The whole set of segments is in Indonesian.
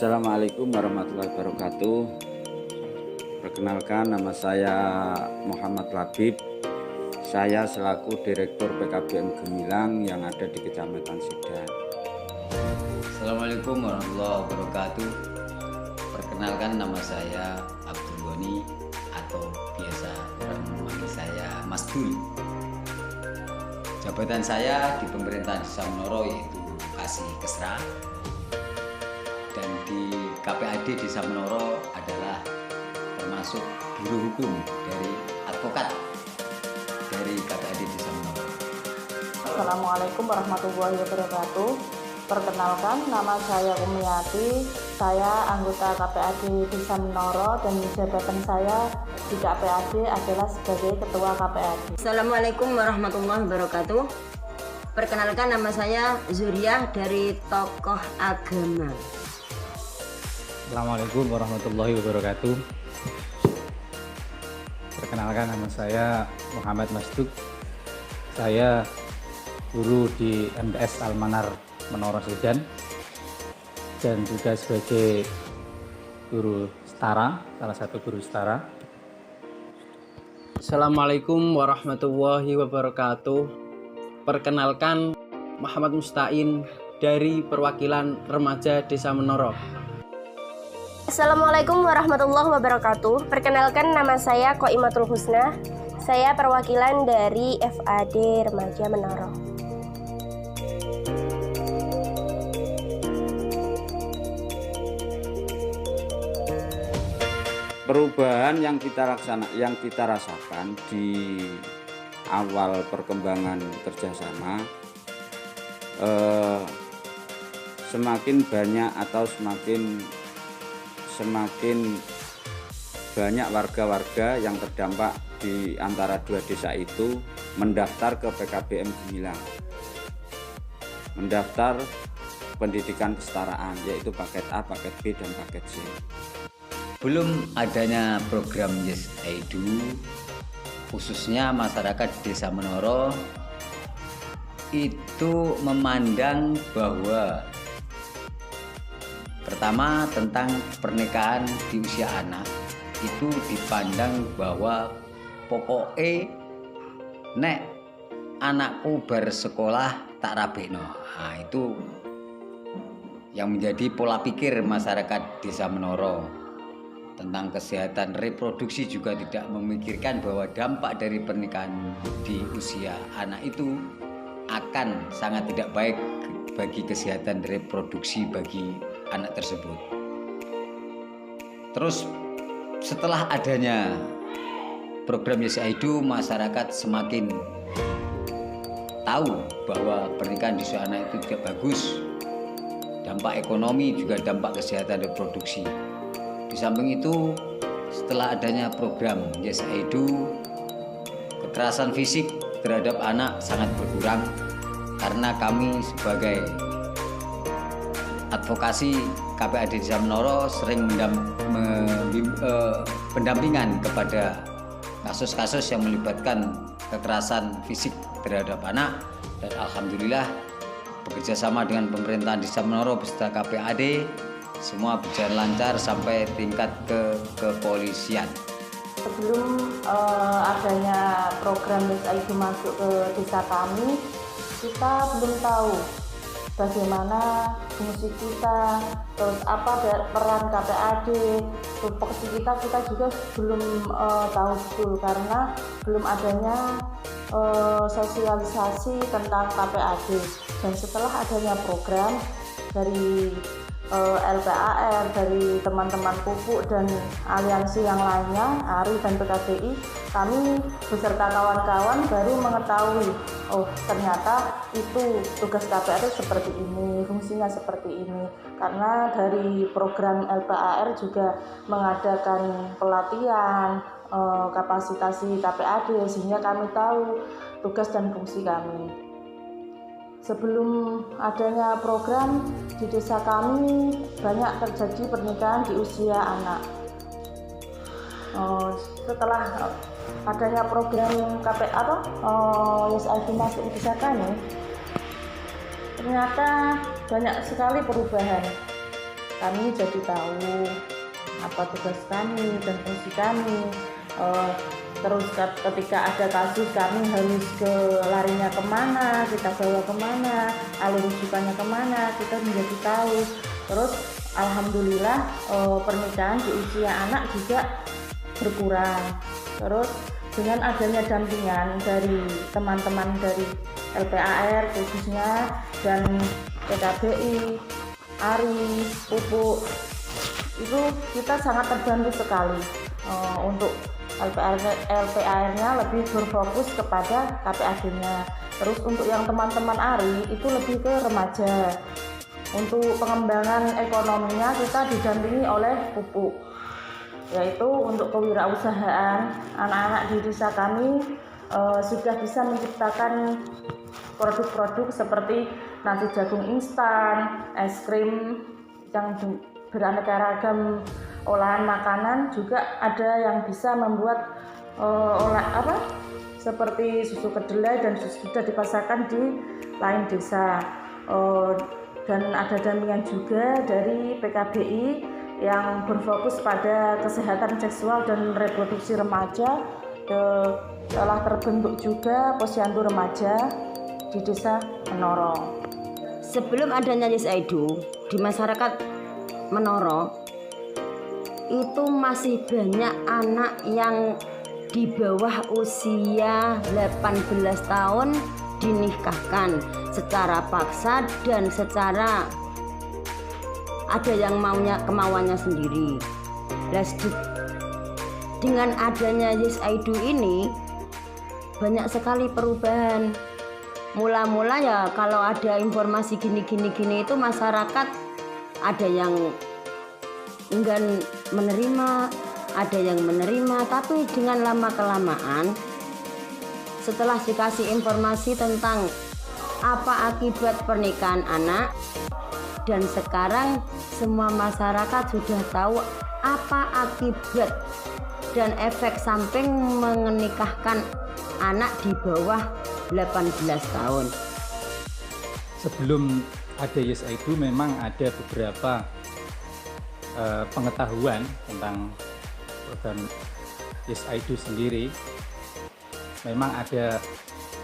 Assalamualaikum warahmatullahi wabarakatuh. Perkenalkan, nama saya Muhammad Labib. Saya selaku Direktur PKBM Gemilang yang ada di Kecamatan Sidan. Assalamualaikum warahmatullahi wabarakatuh. Perkenalkan, nama saya Abdul Goni atau biasa orang memanggil saya Mas Dul. Jabatan saya di pemerintahan Desa Menoro yaitu Kasih Kesra, dan di KPAD Desa Menoro adalah termasuk biro hukum dari advokat dari KPAD Desa Menoro. Assalamualaikum warahmatullahi wabarakatuh. Perkenalkan, nama saya Umiati. Saya anggota KPAD Desa Menoro dan jabatan saya di KPAD adalah sebagai Ketua KPAD. Assalamualaikum warahmatullahi wabarakatuh. Perkenalkan, nama saya Zuriah dari Tokoh Agama. Assalamualaikum warahmatullahi wabarakatuh. Perkenalkan, nama saya Muhammad Masduk. Saya guru di MTS Almanar Menoro Sidan dan juga sebagai guru setara, salah satu guru setara. Assalamualaikum warahmatullahi wabarakatuh. Perkenalkan, Muhammad Mustain dari perwakilan remaja Desa Menoro. Assalamualaikum warahmatullahi wabarakatuh. Perkenalkan, nama saya Koimatul Husna. Saya perwakilan dari FAD Remaja Menoro. Perubahan yang kita rasakan di awal perkembangan kerjasama, semakin banyak atau semakin banyak warga-warga yang terdampak di antara dua desa itu mendaftar ke PKBM Gemilang, mendaftar pendidikan kesetaraan, yaitu paket A, paket B, dan paket C. Belum adanya program Yes I Do, khususnya masyarakat Desa Menoro itu memandang bahwa pertama, tentang pernikahan di usia anak itu dipandang bahwa pokoknya nek anakku bersekolah tak rabekno. Nah, itu yang menjadi pola pikir masyarakat Desa Menoro. Tentang kesehatan reproduksi juga tidak memikirkan bahwa dampak dari pernikahan di usia anak itu akan sangat tidak baik bagi kesehatan reproduksi bagi anak tersebut. Terus setelah adanya program Yes I Do, masyarakat semakin tahu bahwa pernikahan di usia anak itu tidak bagus. Dampak ekonomi juga dampak kesehatan reproduksi. Di samping itu, setelah adanya program Yes I Do, kekerasan fisik terhadap anak sangat berkurang karena kami sebagai advokasi KPAD Desa Menoro sering pendampingan kepada kasus-kasus yang melibatkan kekerasan fisik terhadap anak, dan alhamdulillah bekerjasama dengan pemerintahan Desa Menoro beserta KPAD semua berjalan lancar sampai tingkat ke kepolisian. Sebelum adanya program Yes I Do masuk ke desa kami, kita belum tahu bagaimana fungsi kita, terus apa peran KPAD, tupoksi kita juga belum tahu betul karena belum adanya sosialisasi tentang KPAD. Dan setelah adanya program dari LPAR, dari teman-teman pupuk dan aliansi yang lainnya, ARI dan PKBI, kami beserta kawan-kawan baru mengetahui, oh ternyata itu tugas KPAD seperti ini, fungsinya seperti ini. Karena dari program LPAR juga mengadakan pelatihan, kapasitasi KPAD, sehingga kami tahu tugas dan fungsi kami. Sebelum adanya program di desa kami banyak terjadi pernikahan di usia anak. Setelah adanya program Yes I Do masuk di desa kami, ternyata banyak sekali perubahan. kami jadi tahu apa tugas kami dan fungsi kami. Terus ketika ada kasus kami harus larinya kemana, kita bawa kemana, alur rujukannya kemana, kita menjadi tahu. Terus alhamdulillah pernikahan di usia anak juga berkurang. Terus dengan adanya dampingan dari teman-teman dari LPAR khususnya dan PKBI, ARI, Pupuk, itu kita sangat terbantu sekali untuk LPAR-nya lebih berfokus kepada KPAD-nya. Terus untuk yang teman-teman ARI itu lebih ke remaja. Untuk pengembangan ekonominya kita didampingi oleh Pupuk, yaitu untuk kewirausahaan anak-anak di desa kami sudah bisa menciptakan produk-produk seperti nasi jagung instan, es krim yang beraneka ragam, olahan makanan juga ada yang bisa membuat seperti susu kedelai dan sudah dipasarkan di lain desa. Dan ada dampingan juga dari PKBI yang berfokus pada kesehatan seksual dan reproduksi remaja. Telah terbentuk juga posyandu remaja di desa Menoro. Sebelum adanya Yes I Do di masyarakat Menoro, itu masih banyak anak yang di bawah usia 18 tahun dinikahkan secara paksa dan secara ada yang kemauannya sendiri. Dengan adanya Yes I Do ini banyak sekali perubahan. Mula-mula ya kalau ada informasi gini itu masyarakat ada yang enggan menerima, ada yang menerima, tapi dengan lama-kelamaan setelah dikasih informasi tentang apa akibat pernikahan anak, dan sekarang semua masyarakat sudah tahu apa akibat dan efek samping menikahkan anak di bawah 18 tahun. Sebelum ada Yes I Do memang ada beberapa pengetahuan tentang program Yes I Do sendiri. Memang ada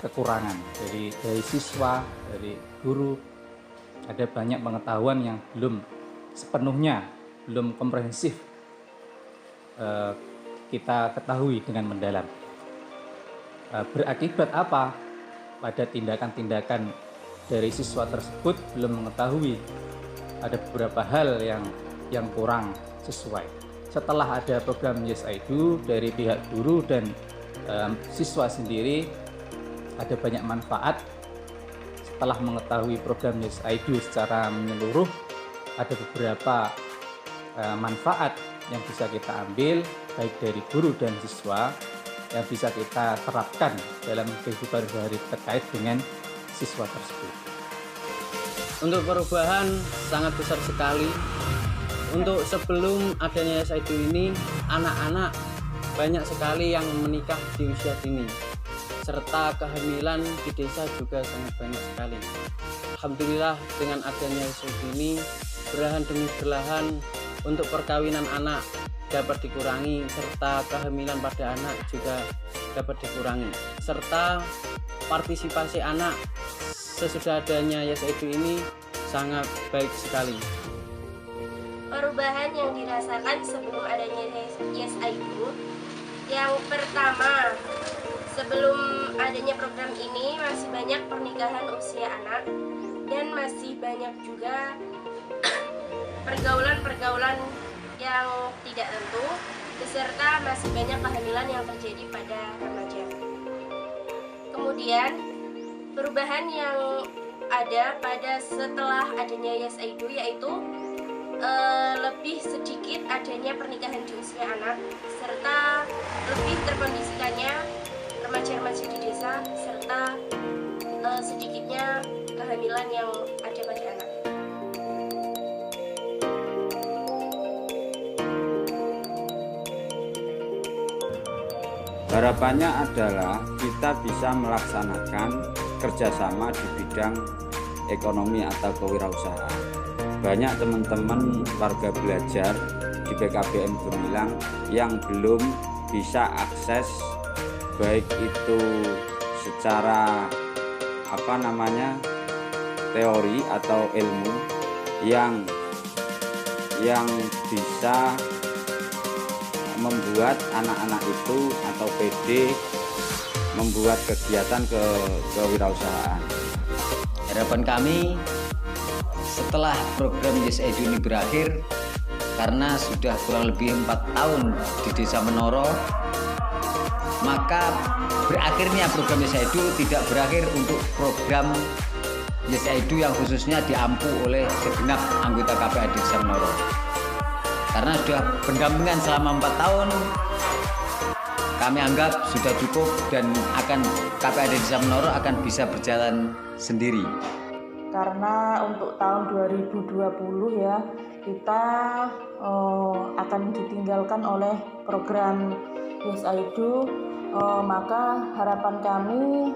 kekurangan dari siswa, dari guru. Ada banyak pengetahuan yang belum sepenuhnya, belum komprehensif kita ketahui dengan mendalam. Berakibat apa? Pada tindakan-tindakan dari siswa tersebut belum mengetahui ada beberapa hal yang kurang sesuai. Setelah ada program Yes I Do dari pihak guru dan siswa sendiri, ada banyak manfaat. Setelah mengetahui program Yes I Do secara menyeluruh, ada beberapa manfaat yang bisa kita ambil baik dari guru dan siswa yang bisa kita terapkan dalam kehidupan sehari terkait dengan siswa tersebut. Untuk perubahan sangat besar sekali. Untuk sebelum adanya Yes I Do ini, anak-anak banyak sekali yang menikah di usia dini, serta kehamilan di desa juga sangat banyak sekali. Alhamdulillah dengan adanya Yes I Do ini, belahan demi belahan untuk perkawinan anak dapat dikurangi, serta kehamilan pada anak juga dapat dikurangi, serta partisipasi anak sesudah adanya Yes I Do ini sangat baik sekali. Perubahan yang dirasakan sebelum adanya Yes I Do, yang pertama, sebelum adanya program ini masih banyak pernikahan usia anak dan masih banyak juga pergaulan-pergaulan yang tidak tentu, beserta masih banyak kehamilan yang terjadi pada remaja. Kemudian perubahan yang ada pada setelah adanya Yes I Do yaitu lebih sedikit adanya pernikahan di usia anak, serta lebih terkondisikannya remaja-remaja di desa, serta sedikitnya kehamilan yang ada pada anak. Harapannya adalah kita bisa melaksanakan kerjasama di bidang ekonomi atau kewirausahaan. banyak teman-teman warga belajar di PKBM Gemilang yang belum bisa akses baik itu secara teori atau ilmu yang bisa membuat anak-anak itu atau PD membuat kegiatan kewirausahaan. Harapan kami setelah program Yes I Do ini berakhir, karena sudah kurang lebih 4 tahun di Desa Menoro, maka berakhirnya program Yes I Do tidak berakhir untuk program Yes I Do yang khususnya diampu oleh segenap anggota KPAD Desa Menoro. Karena sudah pendampingan selama 4 tahun, kami anggap sudah cukup dan KPAD Desa Menoro akan bisa berjalan sendiri. Karena untuk tahun 2020 ya, kita akan ditinggalkan oleh program Yes I Do, maka harapan kami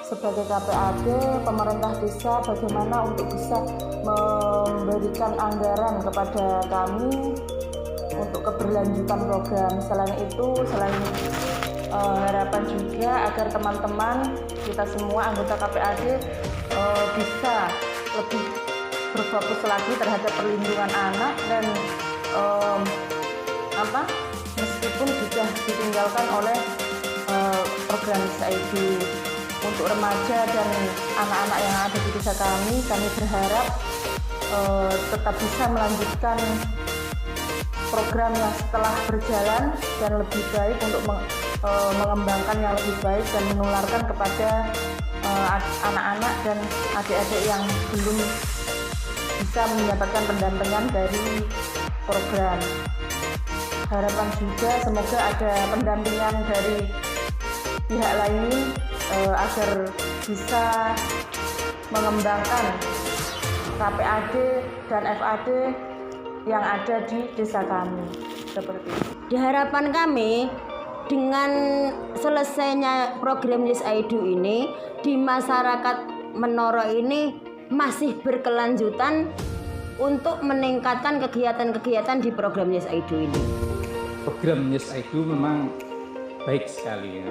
sebagai KPAD, pemerintah desa bagaimana untuk bisa memberikan anggaran kepada kami untuk keberlanjutan program. Selain itu, harapan juga agar teman-teman kita semua anggota KPAD bisa lebih berfokus lagi terhadap perlindungan anak dan meskipun sudah ditinggalkan oleh program Yes I Do, untuk remaja dan anak-anak yang ada di desa kami berharap tetap bisa melanjutkan program yang setelah berjalan dan lebih baik untuk mengembangkan yang lebih baik dan menularkan kepada anak-anak dan adik-adik yang belum bisa mendapatkan pendampingan dari program. Harapan juga semoga ada pendampingan dari pihak lain agar bisa mengembangkan KPAD dan FAD yang ada di desa kami. Seperti itu. Di harapan kami, dengan selesainya program Yes I Do ini, di masyarakat Menoro ini masih berkelanjutan untuk meningkatkan kegiatan-kegiatan di program Yes I Do ini. Program Yes I Do memang baik sekali ya.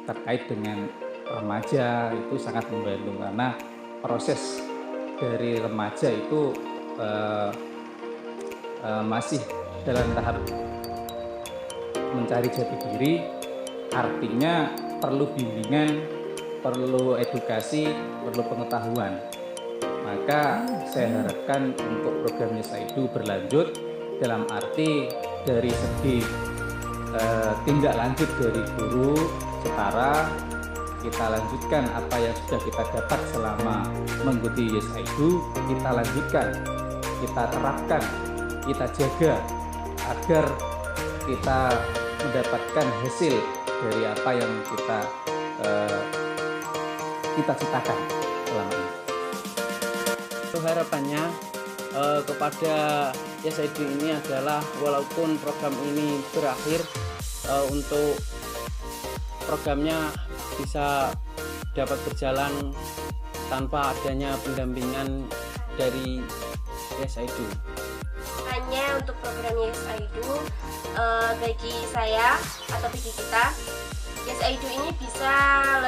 Terkait dengan remaja itu sangat membantu, karena proses dari remaja itu masih dalam tahap mencari jati diri, artinya perlu bimbingan, perlu edukasi, perlu pengetahuan. Maka saya harapkan untuk program Yes I Do berlanjut dalam arti dari segi tindak lanjut dari guru setara, kita lanjutkan apa yang sudah kita dapat selama mengikuti Yes I Do, kita lanjutkan, kita terapkan, kita jaga agar kita mendapatkan hasil dari apa yang kita cita-citakan selama ini. Harapannya kepada Yes I Do ini adalah walaupun program ini berakhir, untuk programnya bisa dapat berjalan tanpa adanya pendampingan dari Yes I Do. Hanya untuk program Yes I Do, bagi saya atau bagi kita, Yes I Do ini bisa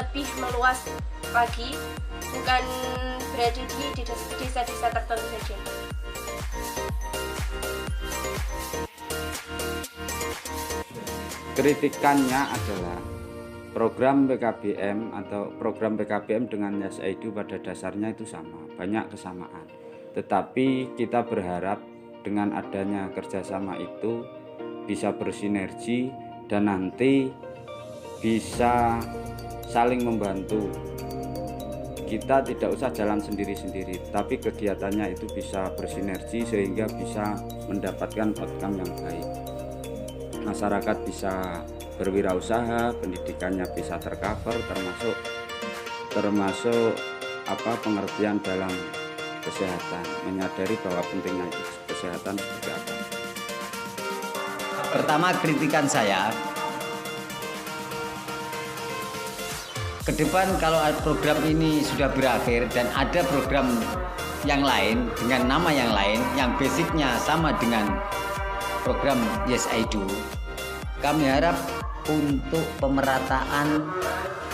lebih meluas lagi, bukan berada di desa-desa tertentu saja. Kritikannya adalah program PKBM atau program PKBM dengan Yes I Do pada dasarnya itu sama, banyak kesamaan. Tetapi kita berharap dengan adanya kerjasama itu bisa bersinergi dan nanti bisa saling membantu. Kita tidak usah jalan sendiri-sendiri, tapi kegiatannya itu bisa bersinergi sehingga bisa mendapatkan outcome yang baik. Masyarakat bisa berwirausaha, pendidikannya bisa tercover, termasuk pengertian dalam kesehatan, menyadari bahwa pentingnya kesehatan seperti apa. Pertama, kritikan saya, ke depan kalau program ini sudah berakhir dan ada program yang lain dengan nama yang lain yang basicnya sama dengan program Yes I Do, kami harap untuk pemerataan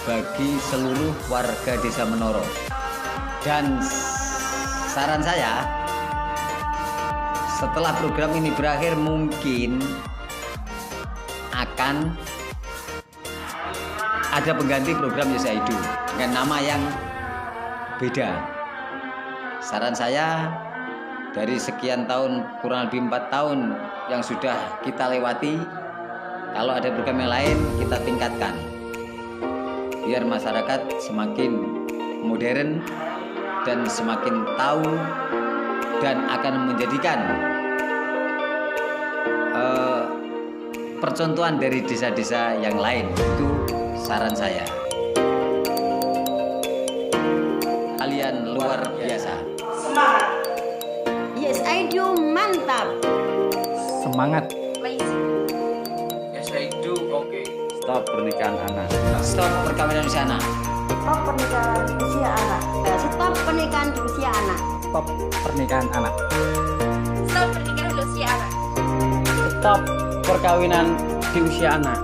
bagi seluruh warga Desa Menoro. Dan saran saya, setelah program ini berakhir mungkin akan ada pengganti program Yes I Do dengan nama yang beda. Saran saya, dari sekian tahun, kurang lebih 4 tahun yang sudah kita lewati, kalau ada program yang lain kita tingkatkan biar masyarakat semakin modern dan semakin tahu dan akan menjadikan percontohan dari desa-desa yang lain. Itu saran saya. Kalian luar biasa. Yes I Do mantap. Semangat. Yes I Do, oke. Stop pernikahan anak. Stop perkawinan di sana. Stop pernikahan usia anak. Stop pernikahan di usia anak. Stop pernikahan anak. Stop pernikahan di usia anak. Stop perkawinan di usia anak.